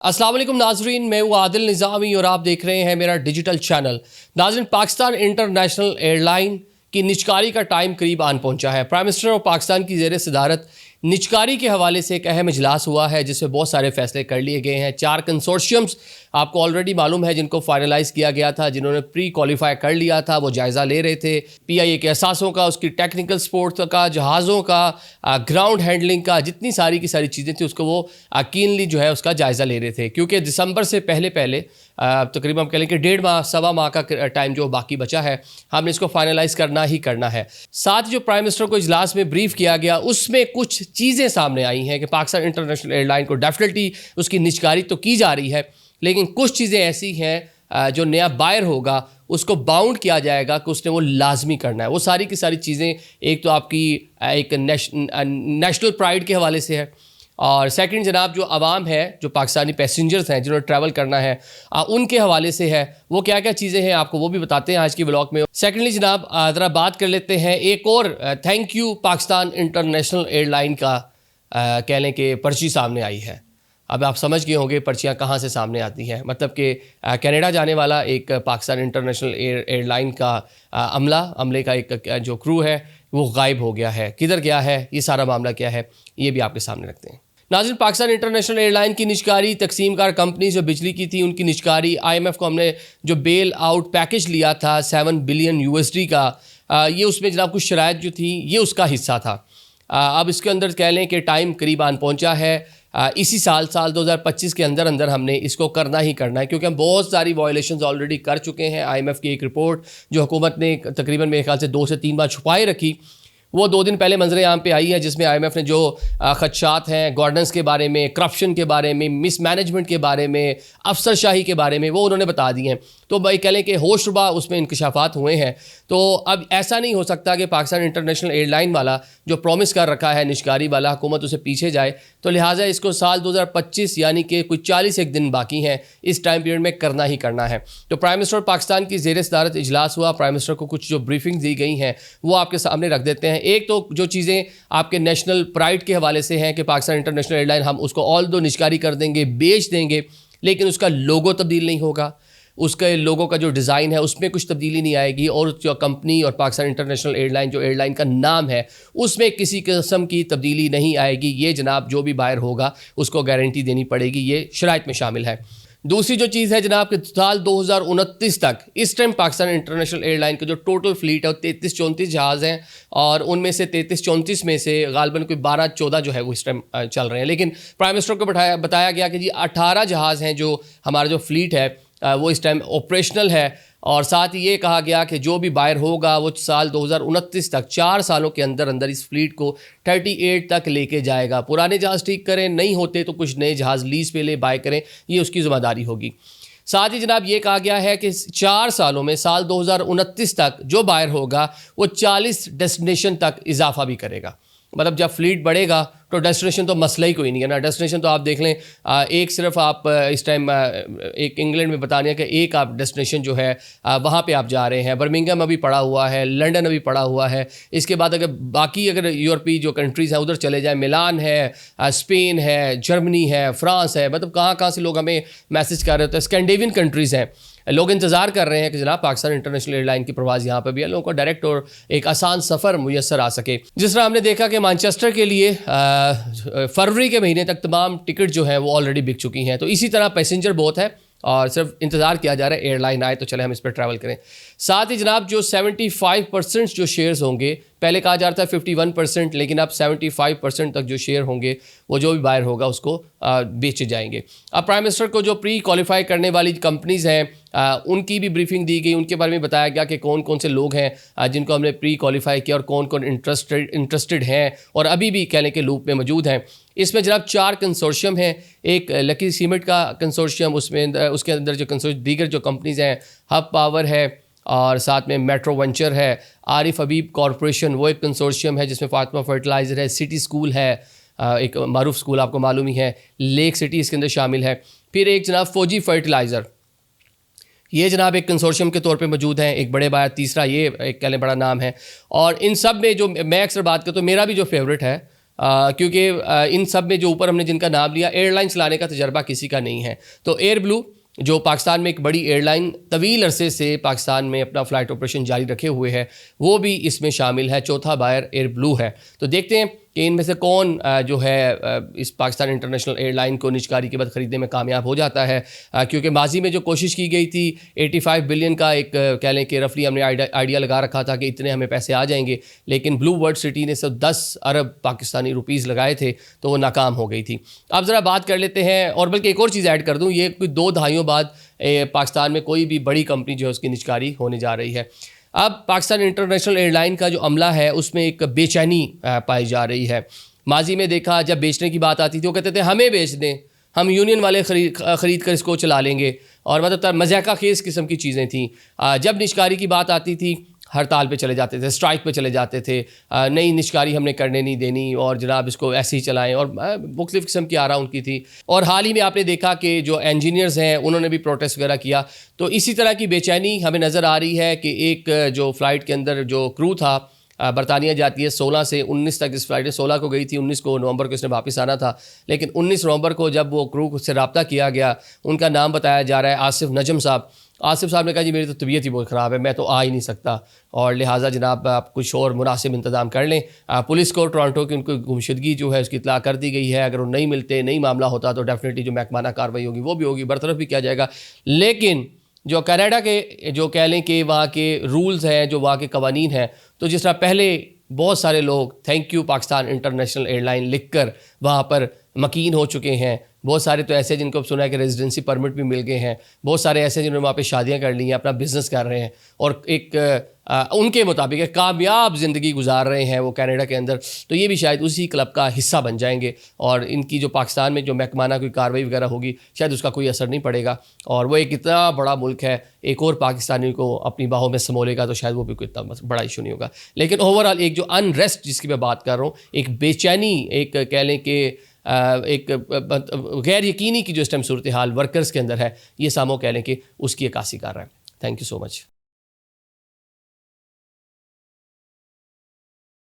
अस्सलाम वालेकुम नाजरीन, मैं हूँ आदिल निज़ामी और आप देख रहे हैं मेरा डिजिटल चैनल। नाजरीन, पाकिस्तान इंटरनेशनल एयरलाइन की निजकारी का टाइम करीब आन पहुँचा है। प्राइम मिनिस्टर और पाकिस्तान की ज़ेर सदारत निजकारी के हवाले से एक अहम इजलास हुआ है जिसमें बहुत सारे फैसले कर लिए गए हैं। 4 कंसोर्शियम्स आपको ऑलरेडी मालूम है जिनको फाइनलाइज़ किया गया था, जिन्होंने प्री क्वालिफाई कर लिया था, वो जायज़ा ले रहे थे PIA के असासों का, उसकी टेक्निकल सपोर्ट का, जहाज़ों का, ग्राउंड हैंडलिंग का, जितनी सारी की सारी चीज़ें थी उसको वो कीनली जो है उसका जायज़ा ले रहे थे। क्योंकि दिसंबर से पहले तकरीबन हम कह लें कि 1.5 माह सवा माह का टाइम जो बाकी बचा है, हमने इसको फाइनलाइज़ करना ही करना है। साथ ही जो प्राइम मिनिस्टर को इजलास में ब्रीफ किया गया उसमें कुछ चीज़ें सामने आई हैं कि पाकिस्तान इंटरनेशनल एयरलाइन को डेफिनेटली उसकी निजकारी तो की जा रही है, लेकिन कुछ चीज़ें ऐसी हैं जो नया बायर होगा उसको बाउंड किया जाएगा कि उसने वो लाजमी करना है। वो सारी की सारी चीज़ें एक तो आपकी एक नेशनल प्राइड के हवाले से है, और सेकंड जनाब जो आवाम है, जो पाकिस्तानी पैसेंजर्स हैं जिन्होंने ट्रैवल करना है, उनके हवाले से है। वो क्या क्या चीज़ें हैं आपको वो भी बताते हैं आज की व्लॉग में। सेकेंडली जनाब ज़रा बात कर लेते हैं एक और thank you Pakistan international airline का कह लें कि पर्ची सामने आई है। अब आप समझ गए होंगे पर्चियाँ कहाँ से सामने आती हैं। मतलब कि कनाडा जाने वाला एक पाकिस्तान इंटरनेशनल एयरलाइन का अमले का एक जो क्रू है वो गायब हो गया है। किधर गया है, ये सारा मामला क्या है, ये भी आपके सामने रखते हैं। नाज़रीन, पाकिस्तान इंटरनेशनल एयरलाइन की निजकारी, तकसीमकार कंपनी जो बिजली की थी उनकी निजकारी, IMF को हमने जो बेल आउट पैकेज लिया था 7 बिलियन USD का, ये उसमें जनाब कुछ शराइत जो थी ये उसका हिस्सा था। अब इसके अंदर कह लें कि टाइम करीब आन पहुंचा है। इसी साल 2025 के अंदर हमने इसको करना ही करना है, क्योंकि हम बहुत सारी वायलेशंस ऑलरेडी कर चुके हैं। IMF की एक रिपोर्ट जो हुकूमत ने तकरीबन मेरे ख्याल से 2 से 3 बार छुपाए रखी, वो 2 दिन पहले मंजर आम पे आई है, जिसमें IMF ने जो खदशात हैं गवर्नेंस के बारे में, करप्शन के बारे में, मिसमैनेजमेंट के बारे में, अफसरशाही के बारे में, वो उन्होंने बता दिए हैं। तो भाई कह लें कि होशरुबा उसमें इंकशाफात हुए हैं। तो अब ऐसा नहीं हो सकता कि पाकिस्तान इंटरनेशनल एयरलाइन वाला जो प्रॉमिस कर रखा है निजकारी वाला, हुकूमत उसे पीछे जाए। तो लिहाजा इसको साल 2025 यानी कि कुछ 41 दिन बाकी हैं, इस टाइम पीरियड में करना ही करना है। तो प्राइम मिनिस्टर पाकिस्तान की ज़ेर सदारत इजलास हुआ। प्राइम मिनिस्टर को कुछ जो ब्रीफिंग दी गई हैं वो आपके सामने रख देते हैं। एक तो जो चीज़ें आपके नेशनल प्राइड के हवाले से हैं कि पाकिस्तान इंटरनेशनल एयरलाइन हम उसको ऑल दो निजकारी कर देंगे, बेच देंगे, लेकिन उसका लोगो तब्दील नहीं होगा, उसके लोगों का जो डिज़ाइन है उसमें कुछ तब्दीली नहीं आएगी, और जो कंपनी और पाकिस्तान इंटरनेशनल एयरलाइन जो एयरलाइन का नाम है उसमें किसी किस्म की तब्दीली नहीं आएगी। ये जनाब जो भी बायर होगा उसको गारंटी देनी पड़ेगी, ये शराइत में शामिल है। दूसरी जो चीज़ है जनाब कि साल 2029 तक इस टाइम पाकिस्तान इंटरनेशल एयरलाइन का जो टोटल फ्लीट है वो 33-34 जहाज़ हैं, और उनमें से 33-34 में से गालबन कोई 12-14 जो है वो इस टाइम चल रहे हैं। लेकिन प्राइम मिनिस्टर को बताया गया कि जी 18 जहाज़ हैं जो हमारा जो फ्लीट है वो इस टाइम ऑपरेशनल है, और साथ ही ये कहा गया कि जो भी बायर होगा वो साल 2029 तक 4 सालों के अंदर इस फ्लीट को 38 तक लेके जाएगा। पुराने जहाज़ ठीक करें, नहीं होते तो कुछ नए जहाज़ लीज़ पे ले बाय करें, ये उसकी ज़िम्मेदारी होगी। साथ ही जनाब ये कहा गया है कि 4 सालों में साल 2029 तक जो बायर होगा वो 40 डेस्टिनेशन तक इजाफा भी करेगा। मतलब जब फ्लीट बढ़ेगा तो डेस्टिनेशन तो मसला ही कोई नहीं है ना। डेस्टिनेशन तो आप देख लें, एक सिर्फ आप इस टाइम एक इंग्लैंड में बताने कि एक आप डेस्टिनेशन जो है वहाँ पे आप जा रहे हैं। बर्मिंघम अभी पड़ा हुआ है, लंदन अभी पड़ा हुआ है। इसके बाद अगर यूरोपीय जो कंट्रीज़ हैं उधर चले जाएँ, मिलान है, स्पेन है, जर्मनी है, फ्रांस है, मतलब कहाँ से लोग हमें मैसेज कर रहे होते हैं। स्कैंडिनेवियन कंट्रीज़ हैं, लोग इंतज़ार कर रहे हैं कि जनाब पाकिस्तान इंटरनेशनल एयरलाइन की प्रवास यहाँ पर भी है, लोगों को डायरेक्ट और एक आसान सफ़र मुयसर आ सके। जिस तरह हमने देखा कि मैनचेस्टर के लिए फरवरी के महीने तक तमाम टिकट जो हैं वो ऑलरेडी बिक चुकी हैं। तो इसी तरह पैसेंजर बहुत है और सिर्फ इंतज़ार किया जा रहा है एयरलाइन आए तो चले हम इस पर ट्रैवल करें। साथ ही जनाब जो 75% जो शेयर्स होंगे, पहले कहा जा रहा था 51%, लेकिन अब 75% तक जो शेयर होंगे वो जो भी बायर होगा उसको बेचे जाएंगे। अब प्राइम मिनिस्टर को जो प्री क्वालिफाई करने वाली कंपनीज़ हैं उनकी भी ब्रीफिंग दी गई, उनके बारे में बताया गया कि कौन कौन से लोग हैं जिनको हमने प्री क्वालिफाई किया और कौन कौन इंटरेस्टेड हैं और अभी भी कहने के लूप में मौजूद हैं। इसमें जनाब 4 कंसोर्शियम हैं। एक लकी सीमेंट का कंसोर्शियम, उसके अंदर जो दीगर जो कंपनीज़ हैं, हब पावर है और साथ में मेट्रो वेंचर है, आरिफ हबीब कॉरपोरेशन वो एक कंसोर्शियम है जिसमें फातिमा फर्टिलाइज़र है, सिटी स्कूल है, एक मारूफ स्कूल आपको मालूम ही है, लेक सिटी इसके अंदर शामिल है। फिर एक जनाब फौजी फर्टिलाइज़र, ये जनाब एक कंसोर्शियम के तौर पे मौजूद हैं, एक बड़े बायर। तीसरा ये एक कहने बड़ा नाम है। और इन सब में जो मैं अक्सर बात करता हूँ, मेरा भी जो फेवरेट है کیونکہ ان سب میں جو اوپر ہم نے جن کا نام لیا ایئر لائن چلانے کا تجربہ کسی کا نہیں ہے. تو ایئر بلو جو پاکستان میں ایک بڑی ایئر لائن طویل عرصے سے پاکستان میں اپنا فلائٹ آپریشن جاری رکھے ہوئے ہے, وہ بھی اس میں شامل ہے. چوتھا بائر ایئر بلو ہے. تو دیکھتے ہیں کہ ان میں سے کون جو ہے اس پاکستان انٹرنیشنل ایئر لائن کو نجکاری کے بعد خریدنے میں کامیاب ہو جاتا ہے, کیونکہ ماضی میں جو کوشش کی گئی تھی 85 بلین کا ایک کہہ لیں کہ رفلی ہم نے آئیڈیا لگا رکھا تھا کہ اتنے ہمیں پیسے آ جائیں گے, لیکن بلو ورلڈ سٹی نے صرف 10 ارب پاکستانی روپیز لگائے تھے تو وہ ناکام ہو گئی تھی. اب ذرا بات کر لیتے ہیں, اور بلکہ ایک اور چیز ایڈ کر دوں, یہ کوئی 2 دہائیوں بعد پاکستان میں کوئی بھی بڑی کمپنی جو ہے اس کی نجکاری ہونے جا رہی ہے. اب پاکستان انٹرنیشنل ایئر لائن کا جو عملہ ہے اس میں ایک بے چینی پائی جا رہی ہے. ماضی میں دیکھا جب بیچنے کی بات آتی تھی وہ کہتے تھے ہمیں بیچ دیں, ہم یونین والے خرید کر اس کو چلا لیں گے, اور مطلب مضحکہ خیز قسم کی چیزیں تھیں. جب نجکاری کی بات آتی تھی ہڑتال پہ چلے جاتے تھے, اسٹرائک پہ چلے جاتے تھے, نئی نجکاری ہم نے کرنے نہیں دینی اور جناب اس کو ایسے ہی چلائیں, اور مختلف قسم کی آرا ان کی تھی. اور حال ہی میں آپ نے دیکھا کہ جو انجینئرز ہیں انہوں نے بھی پروٹیسٹ وغیرہ کیا. تو اسی طرح کی بے چینی ہمیں نظر آ رہی ہے کہ ایک جو فلائٹ کے اندر جو کرو تھا, برطانیہ جاتی ہے 16 سے 19 تک اس فلائٹ 16 کو گئی تھی, 19 کو نومبر کو اس نے واپس آنا تھا, لیکن 19 نومبر کو جب وہ کرو سے رابطہ کیا گیا, ان کا نام بتایا جا رہا ہے آصف نجم صاحب. آصف صاحب نے کہا جی میری تو طبیعت ہی بہت خراب ہے, میں تو آ ہی نہیں سکتا, اور لہٰذا جناب آپ کچھ اور مناسب انتظام کر لیں. پولیس کو ٹورانٹو کی ان کو گمشدگی جو ہے اس کی اطلاع کر دی گئی ہے. اگر وہ نہیں ملتے, نہیں معاملہ ہوتا تو ڈیفینیٹلی جو محکمانہ کارروائی ہوگی وہ بھی ہوگی, برطرف بھی کیا جائے گا. لیکن جو کینیڈا کے جو کہہ لیں کہ وہاں کے رولز ہیں, جو وہاں کے قوانین ہیں, تو جس طرح پہلے بہت سارے لوگ thank you Pakistan international air line لکھ کر وہاں پر مکین ہو چکے ہیں, بہت سارے تو ایسے جن کو اب سنا ہے کہ ریزیڈنسی پرمٹ بھی مل گئے ہیں, بہت سارے ایسے جنہوں نے وہاں پہ شادیاں کر لی ہیں, اپنا بزنس کر رہے ہیں, اور ایک ان کے مطابق ایک کامیاب زندگی گزار رہے ہیں وہ کینیڈا کے اندر. تو یہ بھی شاید اسی کلب کا حصہ بن جائیں گے, اور ان کی جو پاکستان میں جو محکمانہ کوئی کارروائی وغیرہ ہوگی شاید اس کا کوئی اثر نہیں پڑے گا. اور وہ ایک اتنا بڑا ملک ہے, ایک اور پاکستانی کو اپنی باہوں میں سمولے گا تو شاید وہ بھی کوئی اتنا بڑا ایشو نہیں ہوگا. لیکن اوور آل ایک جو انریسٹ جس کی میں بات کر رہا ہوں, ایک بے چینی, ایک کہہ لیں کہ ایک غیر یقینی کی جو اس ٹائم صورتحال ورکرز کے اندر ہے, یہ سامو کہہ لیں کہ اس کی عکاسی کر رہا ہے. Thank you so much.